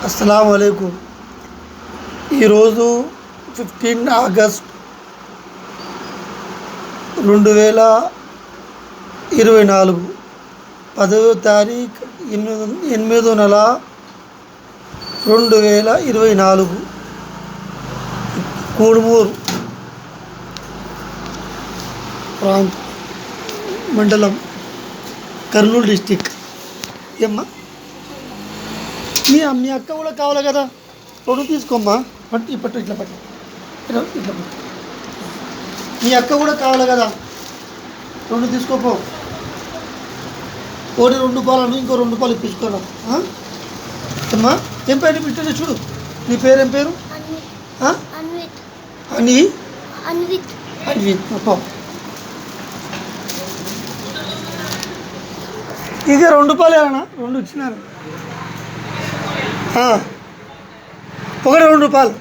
అస్సలాము అలైకుం. ఈరోజు 15 ఆగస్ట్ 2024, 10వ తారీఖు 8వ నెల 2024. కోడుమూరు ప్రాంతం, మండలం, కర్నూలు డిస్టిక్. ఏమ్మా మీ అక్క కూడా కావాలి కదా, రెండు తీసుకోమ్మా. పట్టు ఇట్లా పట్టు, ఇట్లా పట్టు. మీ అక్క కూడా కావాలి కదా, రెండు తీసుకోపో. ఒకటి 2 పాలను, ఇంకో 2 పాలు ఇప్పించుకోరా. అమ్మా ఏం పేరు పెట్టండి, చూడు. నీ పేరేం పేరు? అన్విత్. ఇక 2 పాలు ఏమన్నా, 2 ఇచ్చినారు. ఒకటి 2 పాలు.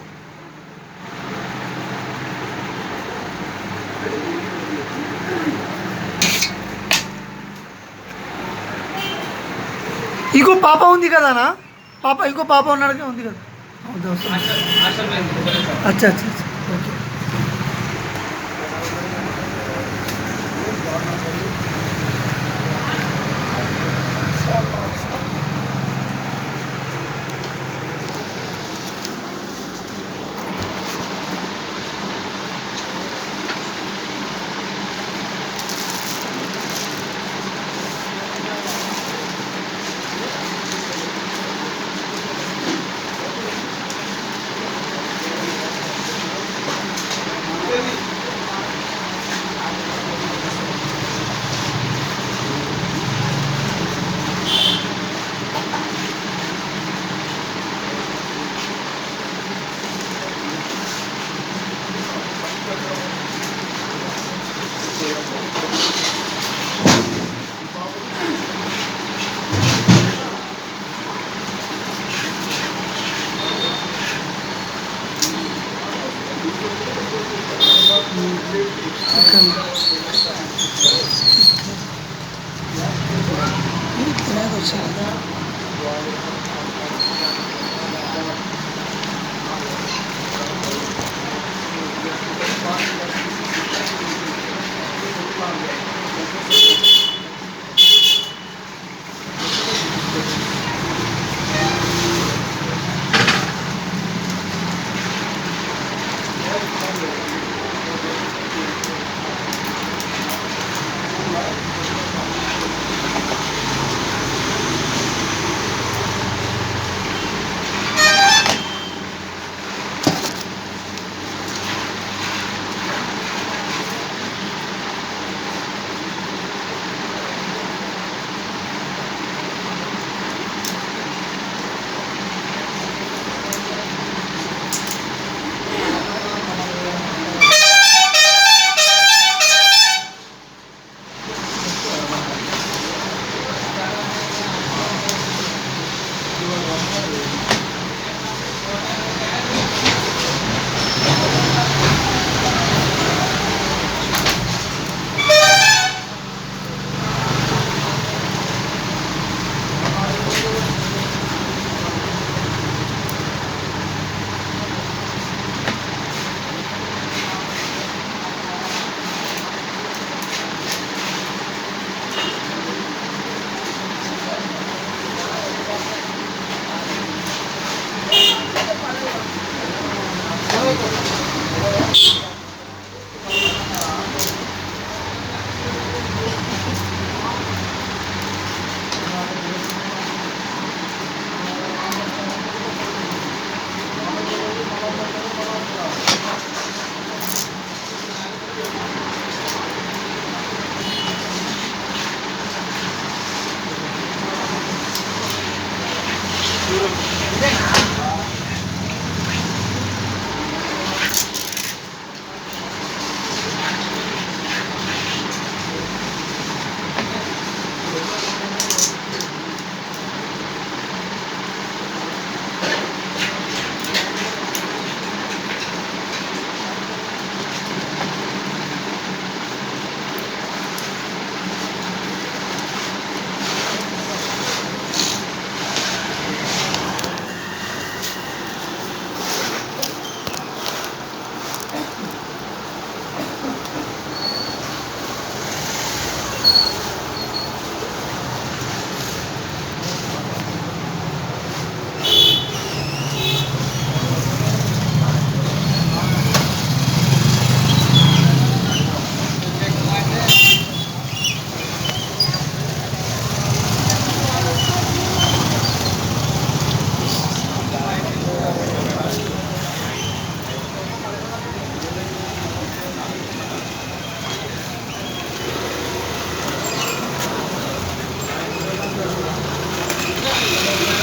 ఇంకో పాప ఉంది కదానా, ఇంకో పాప ఉన్నాడు ఉంది కదా. అచ్చా ఓకే.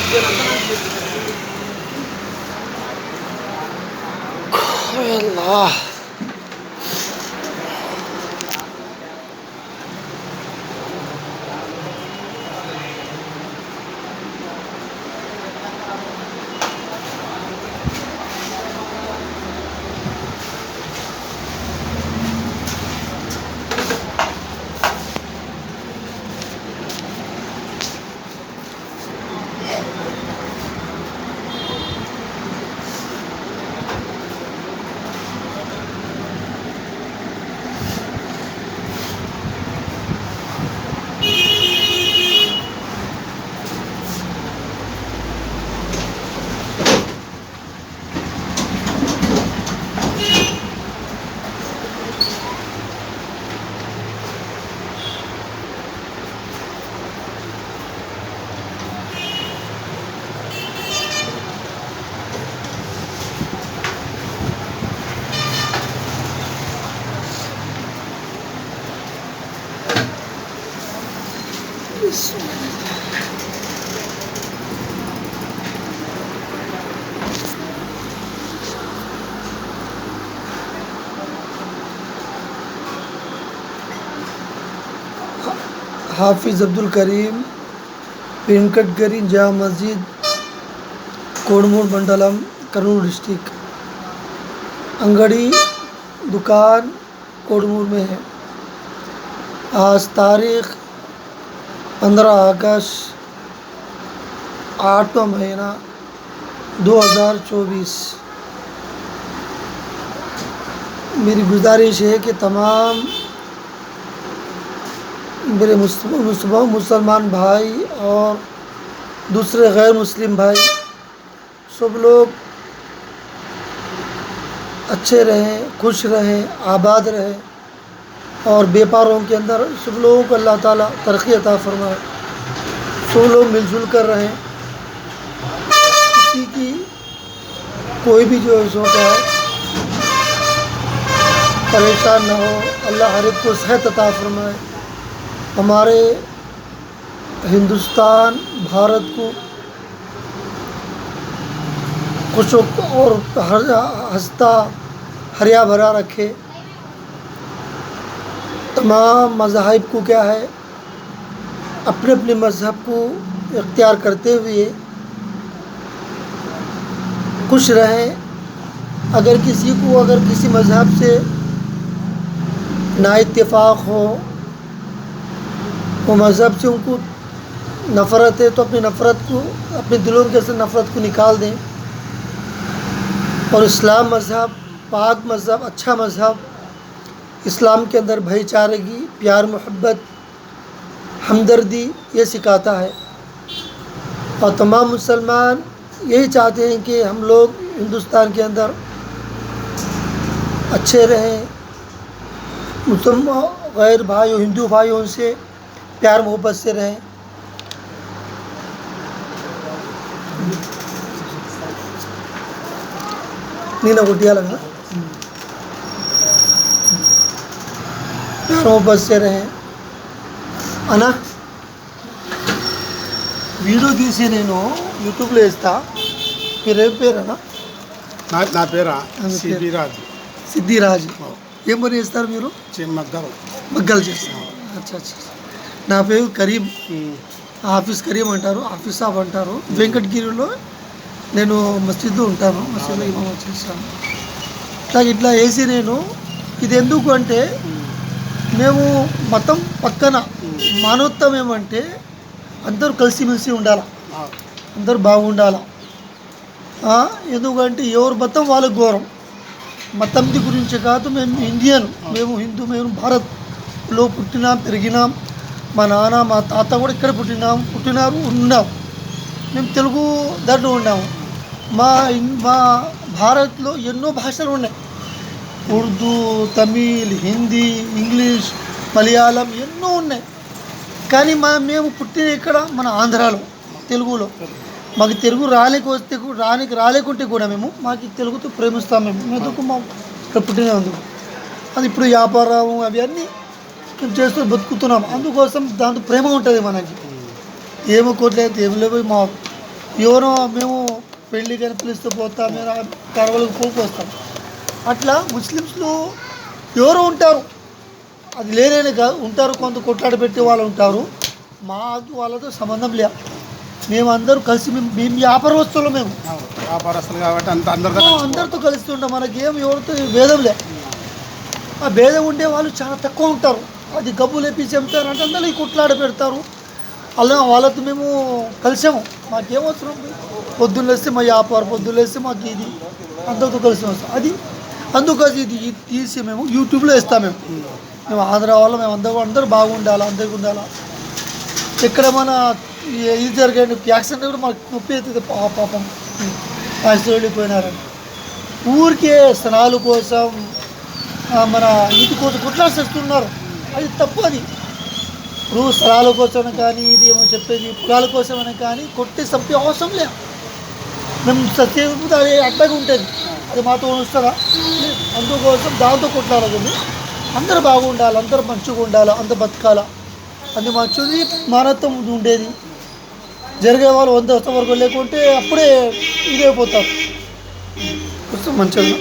Allah. हाफिज़ अब्दुल करीम वेंकटगिरी जामा मस्जिद कोडमूर मंडलम कर्नूल डिस्ट्रिक्ट अंगड़ी दुकान कोडमूर में है। आज तारीख़ 15 अगस्त 8वां महीना 2024। मेरी गुजारिश है कि तमाम मेरे मुसलमान भाई और दूसरे गैर मुस्लिम भाई सब लोग अच्छे रहें, खुश रहें, आबाद रहें और व्यापारों के अंदर सब लोगों को अल्लाह ताला तरक्की अता फरमाए। सब लोग मिलजुल कर रहें, किसी की कोई भी जो होता है परेशान ना हो। अल्लाह हर एक को सेहत अता फरमाए। हमारे हिंदुस्तान भारत को खुश और हंसता हरिया भरा रखे। तमाम मज़ाहिब को क्या है अपने अपने मज़हब को इख्तियार करते हुए खुश रहें। अगर किसी मज़हब से ना इत्तेफाक हो, वो मज़हब से उनको नफ़रत है, तो अपनी नफ़रत को अपने दिलों के से नफ़रत को निकाल दें। और इस्लाम मज़हब पाक मज़हब अच्छा मज़हब, इस्लाम के अंदर भाईचारगी, प्यार, मोहब्बत, हमदर्दी ये सिखाता है। और तमाम मुसलमान यही चाहते हैं कि हम लोग हिंदुस्तान के अंदर अच्छे रहें, मुसलमान गैर भाइयों हिंदू भाइयों से प्यार मोहब्बत से रहें। नीना गुटिया लगना प्यार मोहब्बत से रहें అన్నా వీడియో తీసి నేను యూట్యూబ్లో వేస్తా. మీరేం పేరన్నా? నా పేరా సిద్ధిరాజు. సిద్ధిరాజు. ఏం పని చేస్తారు మీరు? మగ్గలు చేస్తారు. అచ్చా అచ్చా. నా పేరు కరీం, ఆఫీస్ కరీం అంటారు, ఆఫీస్ సాబ్ అంటారు. వెంకటగిరిలో నేను మసీద్లో ఉంటాను, మసీద్లో ఇమాం చేస్తాను. ఇట్లా వేసి నేను ఇది ఎందుకు అంటే మేము మతం పక్కన మానవత్వం ఏమంటే అందరూ కలిసిమెలిసి ఉండాలి, అందరూ బాగుండాలి. ఎందుకంటే ఎవరు మతం వాళ్ళకి గౌరవం. మతంది గురించి కాదు, మేము ఇండియన్, మేము హిందూ, మేము భారత్లో పుట్టినాం పెరిగినాం. మా నాన్న మా తాత కూడా ఇక్కడ పుట్టినారు ఉన్నాం. మేము తెలుగు దాంట్లో ఉన్నాము. మా భారత్లో ఎన్నో భాషలు ఉన్నాయి, ఉర్దూ, తమిళ్, హిందీ, ఇంగ్లీష్, మలయాళం ఎన్నో ఉన్నాయి. కానీ మేము పుట్టిన ఇక్కడ మన ఆంధ్రాలో తెలుగులో. మాకు తెలుగు రాలేకుంటే కూడా మాకు తెలుగుతో ప్రేమిస్తాం. మేము ఎందుకు మా ఇక్కడ పుట్టినందుకు. అది ఇప్పుడు వ్యాపారం అవి అన్నీ మేము చేస్తూ బతుకుతున్నాం. అందుకోసం దాంతో ప్రేమ ఉంటుంది మనకి. ఏమో కోట్లేదు ఏమి లేవు. మా ఎవరో మేము పెళ్ళికి అని పిలిస్తే పోతాం, మేము కరవలకు పోకు వస్తాం. అట్లా ముస్లిమ్స్లో ఎవరో ఉంటారు, అది లేనే కాదు, ఉంటారు, కొంత కొట్లాడ పెట్టే వాళ్ళు ఉంటారు. మాకు వాళ్ళతో సంబంధం లే. మేము అందరూ కలిసి మేము వ్యాపారస్తులు, మేము వ్యాపారస్తులు కాబట్టి అందరితో అందరితో కలిసి ఉంటాం. మనకేం ఎవరితో భేదం లే. ఆ భేదం ఉండే వాళ్ళు చాలా తక్కువ ఉంటారు. అది గబ్బులు లేపి చెప్తారు అంటే అందరూ ఈ కొట్లాడ పెడతారు. అలా వాళ్ళతో మేము కలిసాము. మాకేమవసరం, పొద్దున్న వేస్తే మా వ్యాపారం, పొద్దున్న వేస్తే మాకు ఇది, అందరితో కలిసి వస్తాం. అది అందుకని ఇది తీసి మేము యూట్యూబ్లో వేస్తాం. మేము ఆంధ్ర వాళ్ళు, మేము అందరూ బాగుండాలి, అందరికి ఉండాలా. ఎక్కడ మన ఇది జరిగే యాక్సిడెంట్ కూడా మనకు నొప్పి అవుతుంది. పాపం యాక్సిడెంట్ వెళ్ళిపోయినారని ఊరికే స్థనాల కోసం, మన ఇది కోసం కొట్లాడి చేస్తున్నారు. అది తప్పు. అది ఇప్పుడు స్థలాల కోసం కానీ, ఇది ఏమో చెప్పేది పొలాల కోసమని కానీ కొట్టి చంపే అవసరం లేదు. మేము సత్యపోతే అది అడ్డగా ఉంటుంది, అది మాతో వస్తుందా? అందుకోసం దాంతో కొట్లాడదు. అందరూ బాగుండాలి, అందరూ మంచిగా ఉండాలి, అందరూ బతకాల, అది మంచిది, మానవత్వం ఉండేది. జరిగే వాళ్ళు 100 వరకు లేకుంటే అప్పుడే ఇదైపోతారు. కొంచెం మంచిగా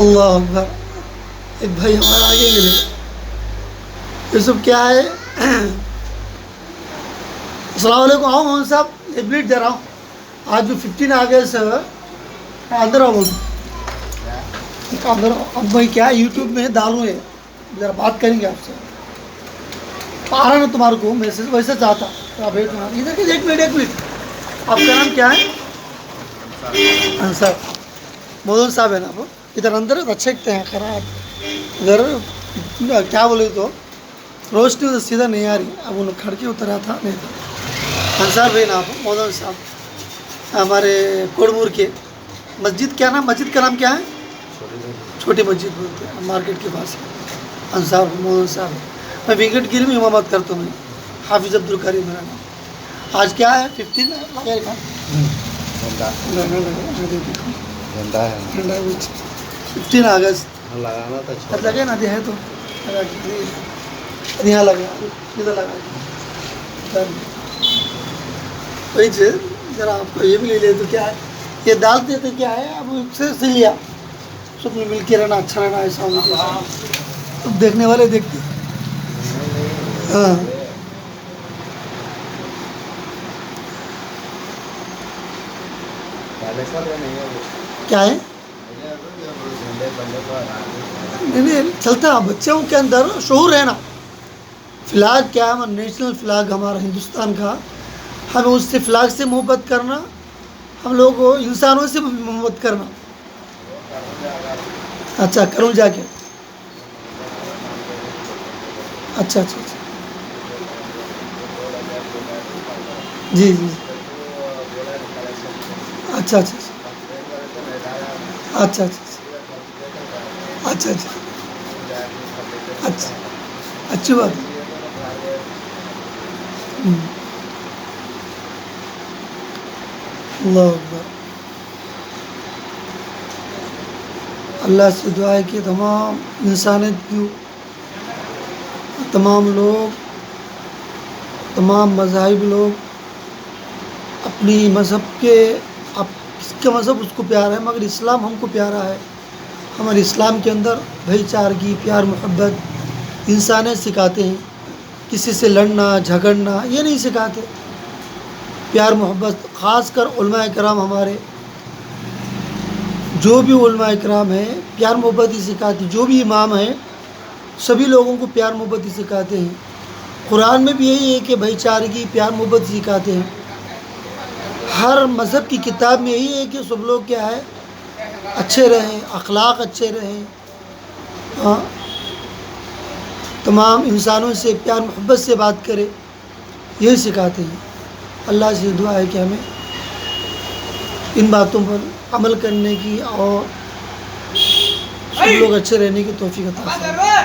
अल्लाह अकबर. एक भाई हमारे आगे मिले. ये सब क्या है? अस्सलाम वालेकुम. आओ मोहन साहब, एक मिनट दे रहा हूँ. आज जो 15 अगस्त अंदर आओ, बोलो अंदर. अब भाई क्या है, यूट्यूब में डालूँ है, ज़रा बात करेंगे आपसे. आ रहा ना तुम्हारे को मैसेज, वैसे चाहता आप वेट करना इधर के. एक मिनट. आपका नाम क्या है? अंसार. मोहन साहब है ना आप? इधर अंदर अच्छा हैं करा. इधर क्या बोले तो रोशनी तो सीधा नहीं आ रही. अब उन खड़के उतरा था नहीं था. अंसार भाई ना आप? मोहन साहब हमारे कोडमूर के. मस्जिद क्या नाम, मस्जिद का नाम क्या है? छोटी मस्जिद बोलते हैं, मार्केट के पास. अंसार मोहन साहब. मैं वेंकटगिरी में इमामत करता हूँ. हाफिज़ अब्दुल करीम मेरा नाम. आज क्या है 15 लगेगा. 15 अगस्त लगाना था. लगे ना, है तो यहाँ लगा, इधर लगा. वही चीज़ जरा आपको ये भी ले ले तो क्या है, ये डालते तो क्या है, अब उससे लिया. सब में मिल के रहना, अच्छा रहना, ऐसा होना. तो देखने वाले देखते. हाँ क्या है, नहीं चलता है. बच्चों के अंदर शऊर है ना. फ़िलहाल क्या है, नेशनल फ्लैग हमारा हिंदुस्तान का, हमें उससे फ्लैग से मोहब्बत करना, हम लोग को इंसानों से मोहब्बत करना. अच्छा करूँ जाके. अच्छा. जी. अच्छा. अच्छी बात है. अल्लाह अकबर. अल्लाह से दुआ है कि तमाम इंसानियत की, तमाम लोग, तमाम मज़ाहिब लोग अपनी मज़हब के, अब किसका मज़हब उसको प्यारा है, मगर इस्लाम हमको प्यारा है. हमारे इस्लाम के अंदर भाईचारगी, प्यार, मोहब्बत, इंसानियत सिखाते हैं. किसी से लड़ना झगड़ना ये नहीं सिखाते. प्यार मोहब्बत, ख़ासकर उलमा इकराम हमारे, जो भी उलमा इकराम है प्यार मोहब्बत ही सिखाते. जो भी इमाम हैं सभी लोगों को प्यार मोहब्बत ही सिखाते हैं. कुरान में भी यही है कि भाईचारगी, प्यार मोहब्बत सिखाते हैं. हर मज़हब की किताब में यही है कि सब लोग क्या है, अच्छे रहें, अखलाक अच्छे रहें. हाँ, तमाम इंसानों से प्यार मोहब्बत से बात करें, यही सिखाते हैं. अल्लाह से दुआ है कि हमें इन बातों पर अमल करने की और सब लोग अच्छे रहने की तौफीक अता फरमाए.